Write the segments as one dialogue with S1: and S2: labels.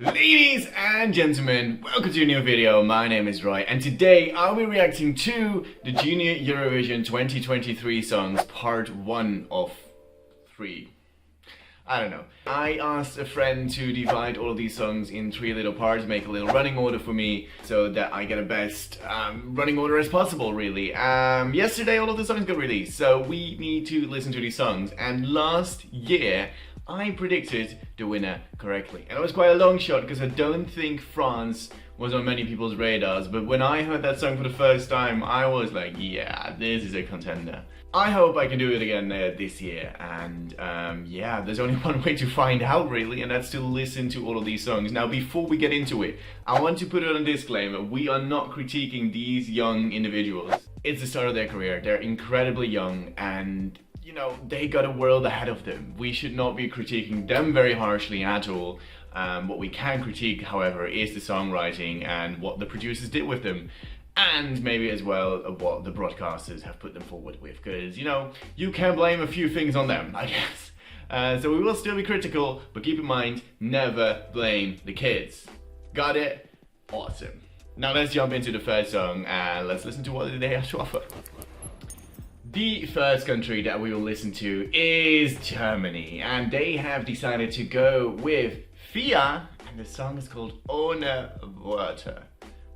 S1: Ladies and gentlemen, welcome to a new video. My name is Roy and today I'll be reacting to the Junior Eurovision 2023 songs part 1 of 3. I don't know. I asked a friend to divide all of these songs in 3 little parts, make a little running order for me so that I get a best running order as possible, really. Yesterday all of the songs got released, so we need to listen to these songs, and last year I predicted the winner correctly. And it was quite a long shot because I don't think France was on many people's radars, but when I heard that song for the first time, I was like, yeah, this is a contender. I hope I can do it again this year, and yeah, there's only one way to find out really, and that's to listen to all of these songs. Now, before we get into it, I want to put it on a disclaimer. We are not critiquing these young individuals. It's the start of their career. They're incredibly young, and you know, they got a world ahead of them. We should not be critiquing them very harshly at all. What we can critique, however, is the songwriting and what the producers did with them. And maybe as well what the broadcasters have put them forward with. Because, you know, you can blame a few things on them, I guess. So we will still be critical, but keep in mind, never blame the kids. Got it? Awesome. Now let's jump into the first song and let's listen to what they have to offer. The first country that we will listen to is Germany, and they have decided to go with Fia, and the song is called Ohne Worte.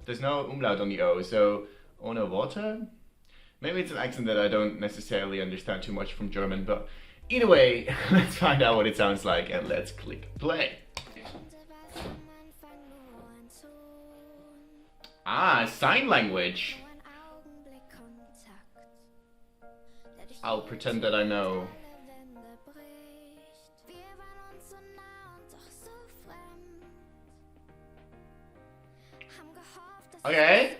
S1: There's no umlaut on the O, so Ohne Worte? Maybe it's an accent that I don't necessarily understand too much from German, but either way, let's find out what it sounds like and let's click play. Ah, sign language. I'll pretend that I know. Okay.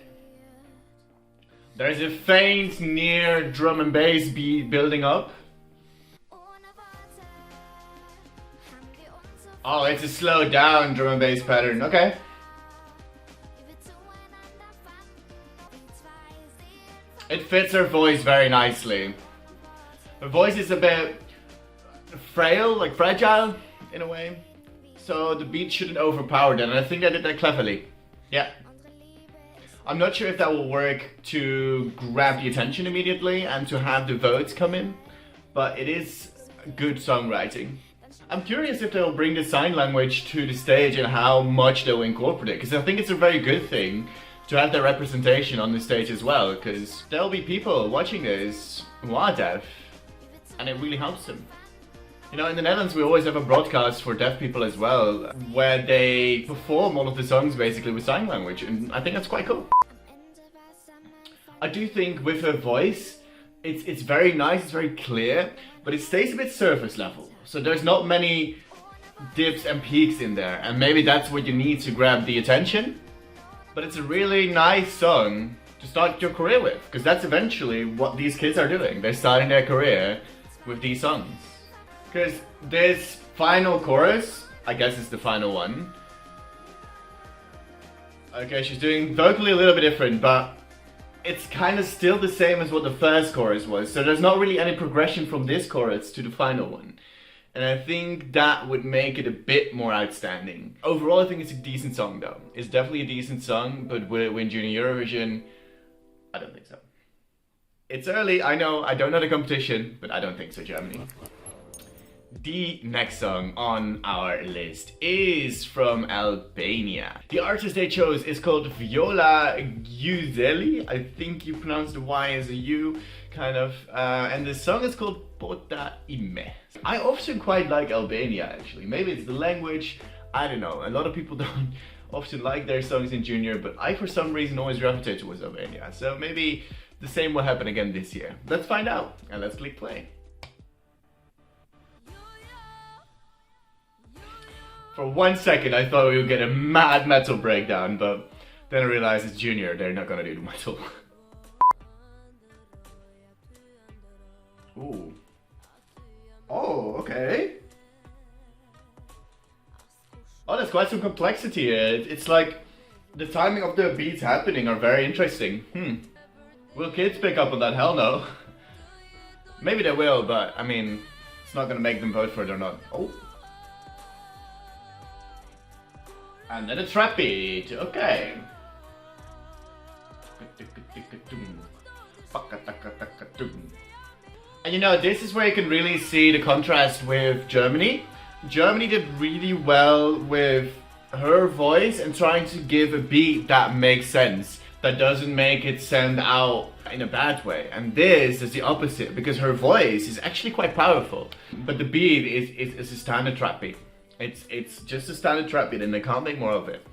S1: There's a faint near drum and bass beat building up. Oh, it's a slowed down drum and bass pattern. Okay. It fits her voice very nicely. Her voice is a bit frail, like fragile in a way. So the beat shouldn't overpower that, and I think I did that cleverly. Yeah. I'm not sure if that will work to grab the attention immediately and to have the votes come in, but it is good songwriting. I'm curious if they'll bring the sign language to the stage and how much they'll incorporate it, because I think it's a very good thing to have their representation on the stage as well, because there'll be people watching this who are deaf, and it really helps them. You know, in the Netherlands we always have a broadcast for deaf people as well, where they perform all of the songs basically with sign language, and I think that's quite cool. I do think with her voice, it's very nice, it's very clear, but it stays a bit surface level. So there's not many dips and peaks in there, and maybe that's what you need to grab the attention. But it's a really nice song to start your career with, because that's eventually what these kids are doing. They're starting their career with these songs. Because this final chorus, I guess it's the final one. Okay, she's doing vocally a little bit different, but it's kind of still the same as what the first chorus was. So there's not really any progression from this chorus to the final one. And I think that would make it a bit more outstanding. Overall, I think it's a decent song though. It's definitely a decent song, but will it win Junior Eurovision? I don't think so. It's early, I know, I don't know the competition, but I don't think so, Germany. The next song on our list is from Albania. The artist they chose is called Viola Gjyzeli. I think you pronounce the Y as a U, kind of. And the song is called Bota. I often quite like Albania, actually. Maybe it's the language, I don't know. A lot of people don't often like their songs in Junior, but I for some reason always gravitate towards Albania. So maybe the same will happen again this year. Let's find out, and let's click play. For 1 second I thought we would get a mad metal breakdown, but then I realized it's Junior, they're not gonna do the metal. Ooh. Oh, okay. Oh, there's quite some complexity here. It's like the timing of the beats happening are very interesting. Will kids pick up on that? Hell no. Maybe they will, but I mean, it's not gonna make them vote for it or not. Oh. And then a trap beat, okay. And you know, this is where you can really see the contrast with Germany. Germany did really well with her voice and trying to give a beat that makes sense, that doesn't make it sound out in a bad way. And this is the opposite, because her voice is actually quite powerful, but the beat is a standard trap beat. It's just a standard trap beat and they can't make more of it.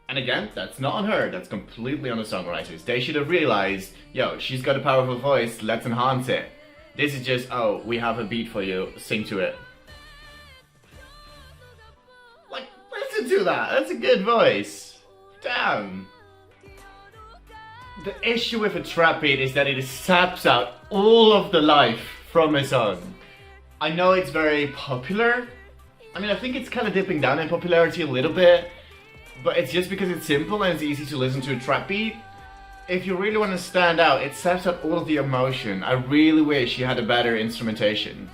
S1: And again, that's not on her, that's completely on the songwriters. They should have realized, yo, she's got a powerful voice, let's enhance it. This is just, oh, we have a beat for you, sing to it. Like, listen to that, that's a good voice. Damn. The issue with a trap beat is that it saps out all of the life from a song. I know it's very popular. I mean, I think it's kind of dipping down in popularity a little bit, but it's just because it's simple and it's easy to listen to a trap beat. If you really want to stand out, it saps out all of the emotion. I really wish she had a better instrumentation.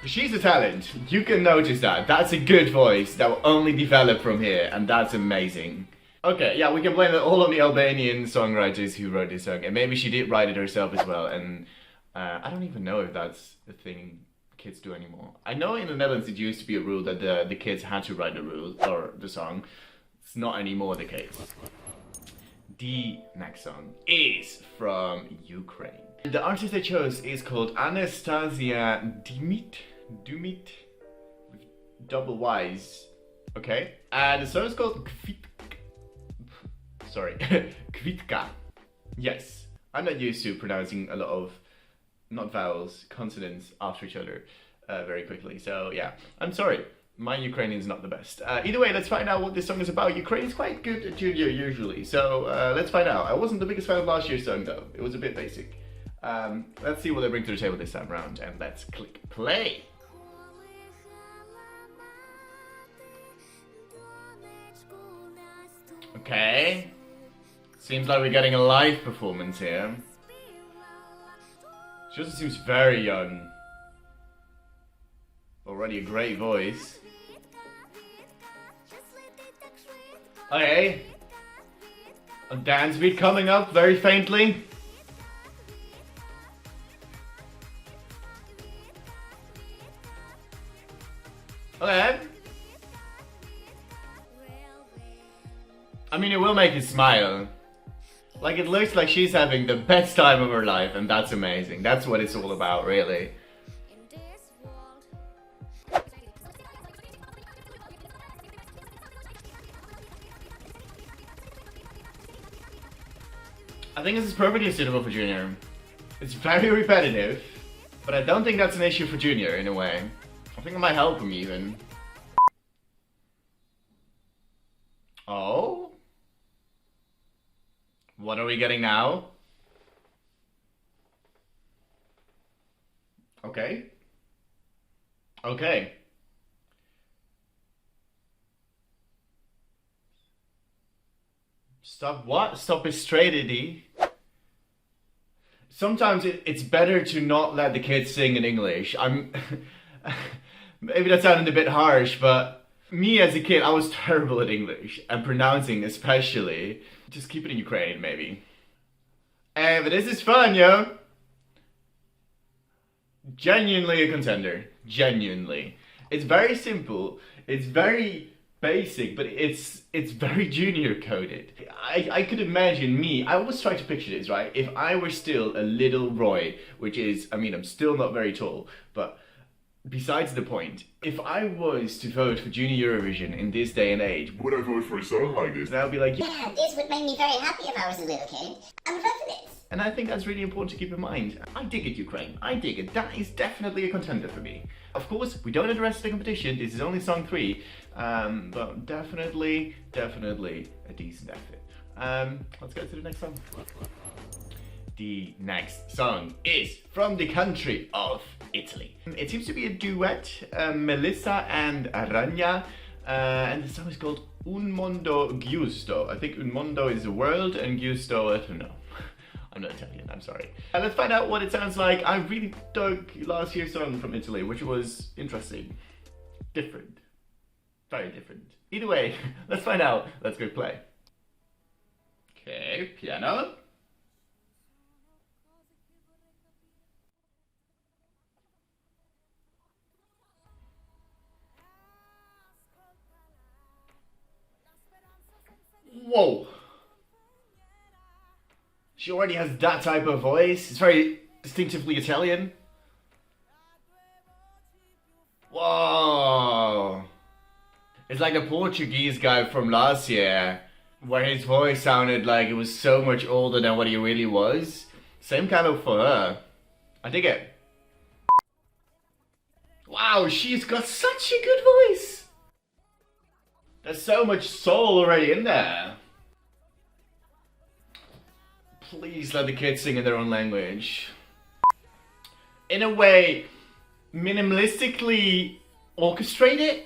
S1: She's a talent, you can notice that. That's a good voice that will only develop from here, and that's amazing. Okay, yeah, we can blame it all on the Albanian songwriters who wrote this song, and maybe she did write it herself as well, and I don't even know if that's a thing kids do anymore. I know in the Netherlands it used to be a rule that the kids had to write the rule, or the song. It's not anymore the case. The next song is from Ukraine. The artist I chose is called Anastasia Dymyd, with double Y's, okay? And the song is called Kvitka. Yes, I'm not used to pronouncing a lot of, not vowels, consonants after each other very quickly, so yeah, I'm sorry. My Ukrainian is not the best. Either way, let's find out what this song is about. Ukraine is quite good at Junior usually, so let's find out. I wasn't the biggest fan of last year's song though. It was a bit basic. Let's see what they bring to the table this time around, and let's click play. Okay. Seems like we're getting a live performance here. She also seems very young. Already a great voice. Okay. A dance beat coming up very faintly. Okay. I mean, it will make you smile. Like, it looks like she's having the best time of her life, and that's amazing. That's what it's all about, really. I think this is perfectly suitable for Junior. It's very repetitive, but I don't think that's an issue for Junior in a way. I think it might help him even. Oh? What are we getting now? Okay. Okay. Stop what? Stop it straight, Eddie. Sometimes it's better to not let the kids sing in English. Maybe that sounded a bit harsh, but me as a kid, I was terrible at English, and pronouncing especially. Just keep it in Ukrainian, maybe. But this is fun, yo! Genuinely a contender. Genuinely. It's very simple. It's very basic, but it's very Junior coded. I could imagine me, I always try to picture this, right? If I were still a little Roy, which is, I mean, I'm still not very tall, but besides the point, if I was to vote for Junior Eurovision in this day and age,
S2: would I vote for a song like this?
S1: then I would be like,
S3: yeah, this would make me very happy if I was a little kid. I would vote for this.
S1: and I think that's really important to keep in mind. I dig it, Ukraine. I dig it. That is definitely a contender for me. Of course, we don't underestimate the competition. This is only song 3, but definitely a decent effort. Let's go to the next song. The next song is from the country of Italy. It seems to be a duet, Melissa and Ranya, and the song is called Un Mondo Giusto. I think Un Mondo is the world and Giusto, I don't know. I'm not Italian, I'm sorry. Let's find out what it sounds like. I really dug last year's song from Italy, which was interesting. Different. Very different. Either way, let's find out. Let's go play. Okay, piano. Whoa! She already has that type of voice. It's very distinctively Italian. Whoa! It's like the Portuguese guy from last year, where his voice sounded like it was so much older than what he really was. Same kind of for her. I dig it. Wow, she's got such a good voice! There's so much soul already in there. Please let the kids sing in their own language. In a way, minimalistically orchestrated,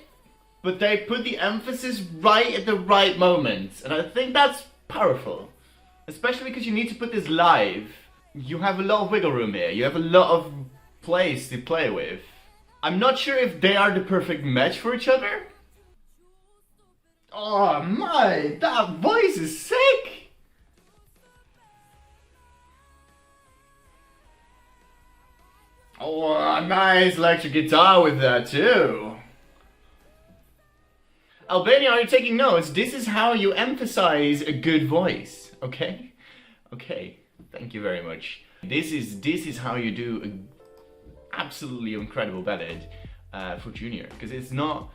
S1: but they put the emphasis right at the right moment. And I think that's powerful. Especially because you need to put this live. You have a lot of wiggle room here. You have a lot of place to play with. I'm not sure if they are the perfect match for each other. Oh my, that voice is sick! Oh, a nice electric guitar with that too. Albania, are you taking notes? This is how you emphasize a good voice, okay? Okay, thank you very much. This is how you do an absolutely incredible ballad for Junior, because it's not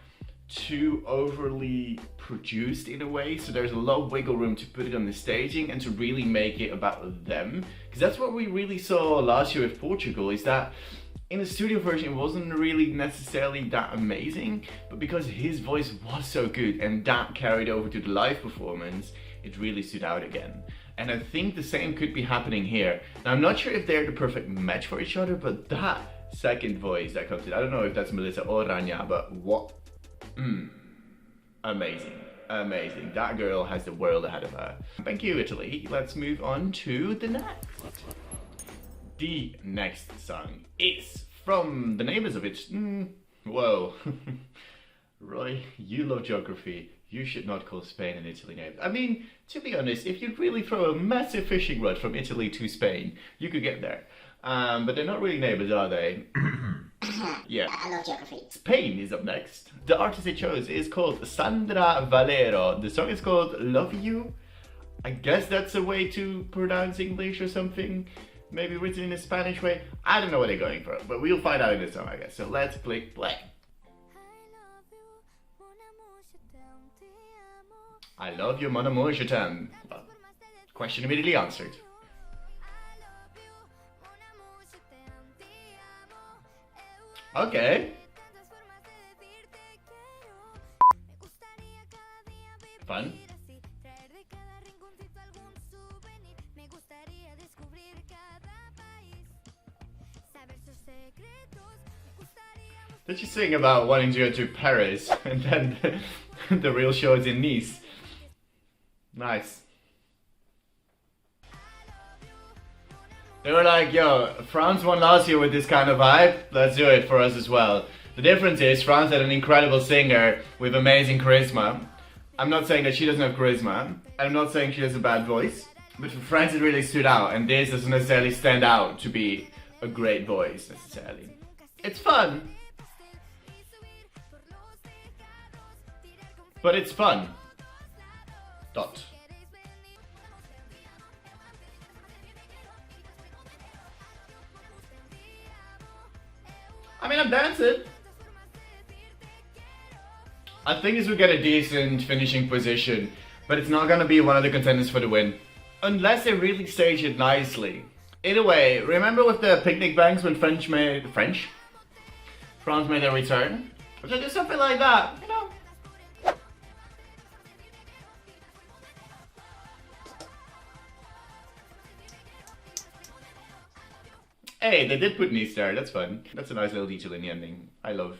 S1: too overly produced in a way, so there's a lot of wiggle room to put it on the staging and to really make it about them, because that's what we really saw last year with Portugal, is that in the studio version it wasn't really necessarily that amazing, but because his voice was so good and that carried over to the live performance, it really stood out again. And I think the same could be happening here. Now I'm not sure if they're the perfect match for each other, but that second voice that comes in, I don't know if that's Melissa or Ranya, but what? Amazing, amazing. That girl has the world ahead of her. Thank you, Italy. Let's move on to the next. The next song is from the neighbors of it. Whoa. Roy, you love geography. You should not call Spain and Italy neighbors. I mean, to be honest, if you'd really throw a massive fishing rod from Italy to Spain, you could get there. But they're not really neighbors, are they? Yeah.
S3: I love geography.
S1: Spain is up next. The artist they chose is called Sandra Valero. The song is called Loviu. I guess that's a way to pronounce English or something. Maybe written in a Spanish way. I don't know what they're going for, but we'll find out in the song, I guess. So let's click play. I love you, mon amour, je t'aime. Well, question immediately answered. Okay. Fun. Did you sing about wanting to go to Paris and then the real show is in Nice? Nice. They were like, yo, France won last year with this kind of vibe, let's do it for us as well. The difference is France had an incredible singer with amazing charisma. I'm not saying that she doesn't have charisma. I'm not saying she has a bad voice. But for France it really stood out, and this doesn't necessarily stand out to be a great voice necessarily. It's fun. But it's fun. Dot. I mean, I'm dancing. I think this will get a decent finishing position, but it's not gonna be one of the contenders for the win. Unless they really stage it nicely. Either way, remember with the picnic banks when France made their return? Or should I do something like that, you know? Hey, they did put Nice there, that's fun. That's a nice little detail in the ending. I love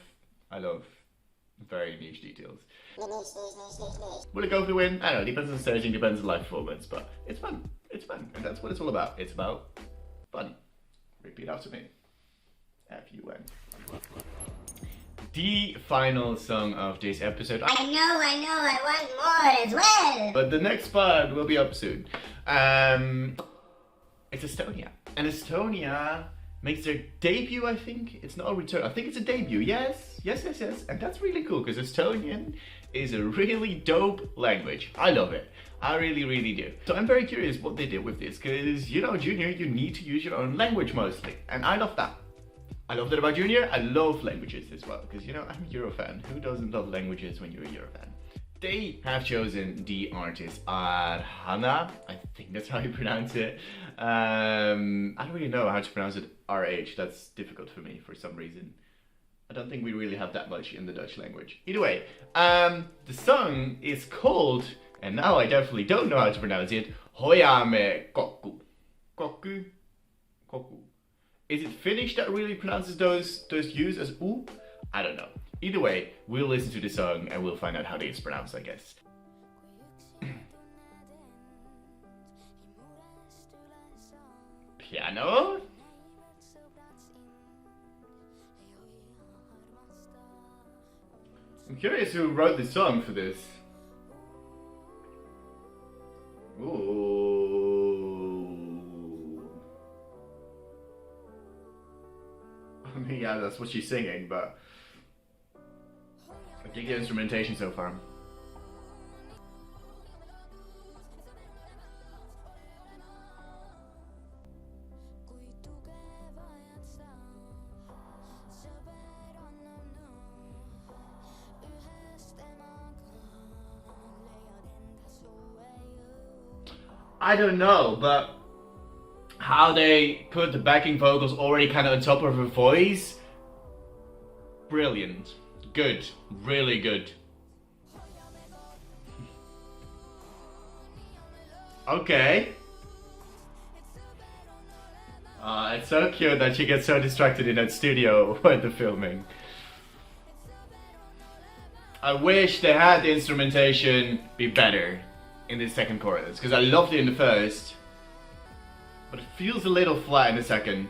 S1: very niche details. Will it go for the win? I don't know, depends on staging, depends on live performance, but it's fun. It's fun, and that's what it's all about. It's about fun. Repeat after me. F-U-N. the final song of this episode.
S3: I know, I want more as well.
S1: But the next part will be up soon. It's Estonia. And Estonia makes their debut, I think. It's not a return. I think it's a debut. Yes. And that's really cool because Estonian is a really dope language. I love it. I really do. So I'm very curious what they did with this because, you know, Junior, you need to use your own language mostly. And I love that. I love that about Junior. I love languages as well because, you know, I'm a Euro fan. Who doesn't love languages when you're a Euro fan? They have chosen the artist Arhanna. I think that's how you pronounce it. I don't really know how to pronounce it. RH. That's difficult for me for some reason. I don't think we really have that much in the Dutch language. Either way, the song is called, and now I definitely don't know how to pronounce it, Hoiame Kokku. Kokku? Kokku. Is it Finnish that really pronounces those U's as oo? I don't know. Either way, we'll listen to the song and we'll find out how it's pronounced, I guess. Piano? I'm curious who wrote the song for this. Ooh. I mean, yeah, that's what she's singing, but I dig the instrumentation so far. I don't know, but how they put the backing vocals already kind of on top of her voice, brilliant. Good, really good. Okay. It's so cute that she gets so distracted in that studio when they're filming. I wish they had the instrumentation be better in the second chorus, because I loved it in the first, but it feels a little flat in the second.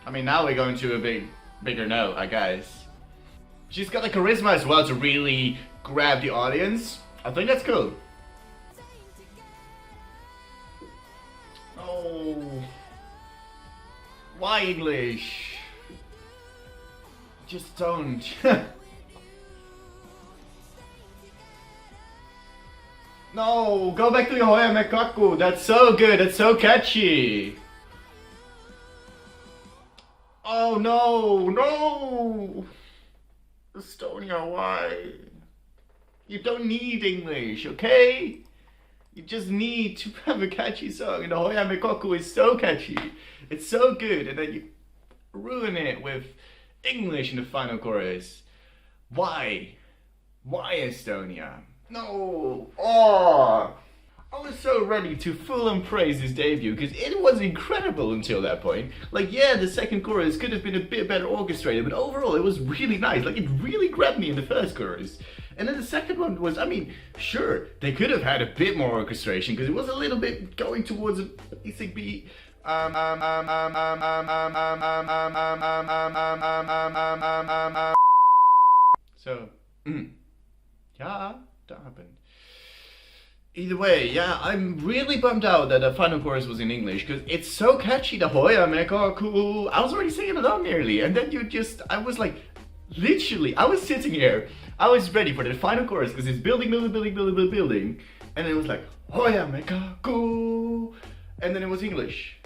S1: I mean, now we're going to a bigger note, I guess. She's got the charisma as well to really grab the audience. I think that's cool. Oh, why English? Just don't. No, go back to your Hoiame Kokku. That's so good. That's so catchy. Oh no. Estonia, why? You don't need English, okay? You just need to have a catchy song, and the Hoiame Kokku is so catchy. It's so good, and then you ruin it with English in the final chorus. Why? Why Estonia? No! Oh! I was so ready to full on praise this debut because it was incredible until that point. Like, yeah, the second chorus could have been a bit better orchestrated, but overall it was really nice. Like, it really grabbed me in the first chorus. And then the second one was, I mean, sure, they could have had a bit more orchestration because it was a little bit going towards a basic beat. So, yeah, that happened. Either way, yeah, I'm really bummed out that the final chorus was in English because it's so catchy. The Hoiame Kokku. I was already singing along nearly, and then I was like, literally, I was sitting here, I was ready for the final chorus because it's building, and it was like Hoiame Kokku, and then it was English.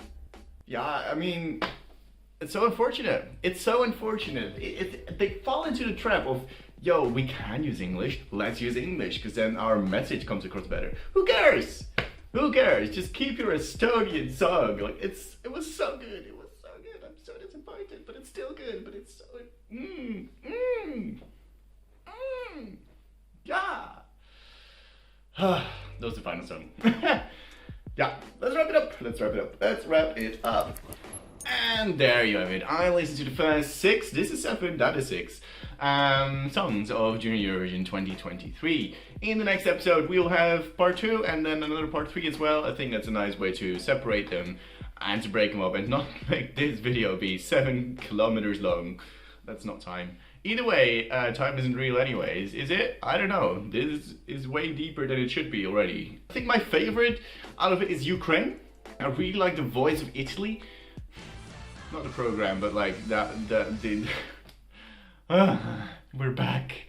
S1: Yeah, I mean, it's so unfortunate. It's so unfortunate. They fall into the trap of, yo, we can use English, let's use English, because then our message comes across better. Who cares? Who cares? Just keep your Estonian song. Like, it was so good. It was so good. I'm so disappointed, but it's still good. But it's so, yeah. That was the final song. Yeah, let's wrap it up. And there you have it. I listened to the first 6, this is 7, that is 6, songs of Junior Eurovision 2023. In the next episode we'll have part 2 and then another part 3 as well. I think that's a nice way to separate them and to break them up and not make this video be 7 kilometers long. That's not time. Either way, time isn't real anyways, is it? I don't know. This is way deeper than it should be already. I think my favorite out of it is Ukraine. I really like the voice of Italy. Not the program, but like we're back.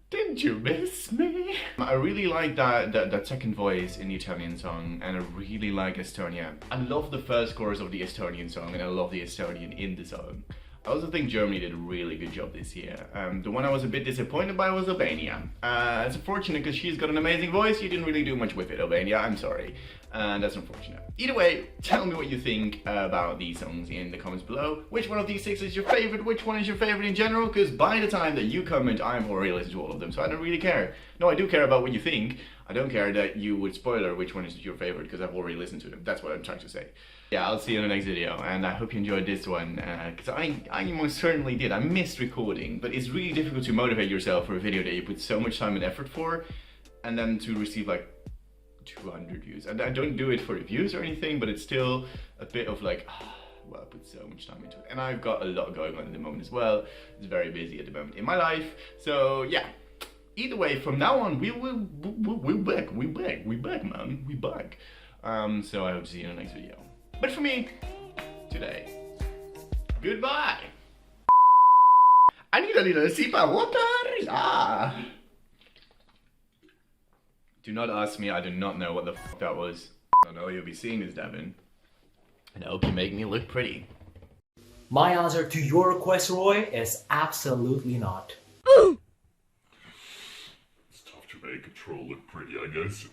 S1: Didn't you miss me? I really like that second voice in the Italian song, and I really like Estonia. I love the first chorus of the Estonian song, and I love the Estonian in the song. I also think Germany did a really good job this year. The one I was a bit disappointed by was Albania. It's unfortunate because she's got an amazing voice. You didn't really do much with it, Albania. I'm sorry. That's unfortunate. Either way, tell me what you think about these songs in the comments below. Which one of these 6 is your favorite? Which one is your favorite in general? Because by the time that you comment, I've already listened to all of them, so I don't really care. No, I do care about what you think. I don't care that you would spoiler which one is your favorite, because I've already listened to them. That's what I'm trying to say. Yeah, I'll see you in the next video, and I hope you enjoyed this one, because I most certainly did. I missed recording, but it's really difficult to motivate yourself for a video that you put so much time and effort for, and then to receive like 200 views. And I don't do it for the views or anything, but it's still a bit of like, well, I put so much time into it. And I've got a lot going on at the moment as well. It's very busy at the moment in my life, so yeah. Either way, from now on, we're back, man, we back. So I hope to see you in the next video. But for me, today, goodbye. I need a little sip of water. Do not ask me, I do not know what the f that was. I know you'll be seeing this, Devin. And I hope you make me look pretty.
S2: My answer to your request, Roy, is absolutely not.
S4: It's tough to make a troll look pretty, I guess.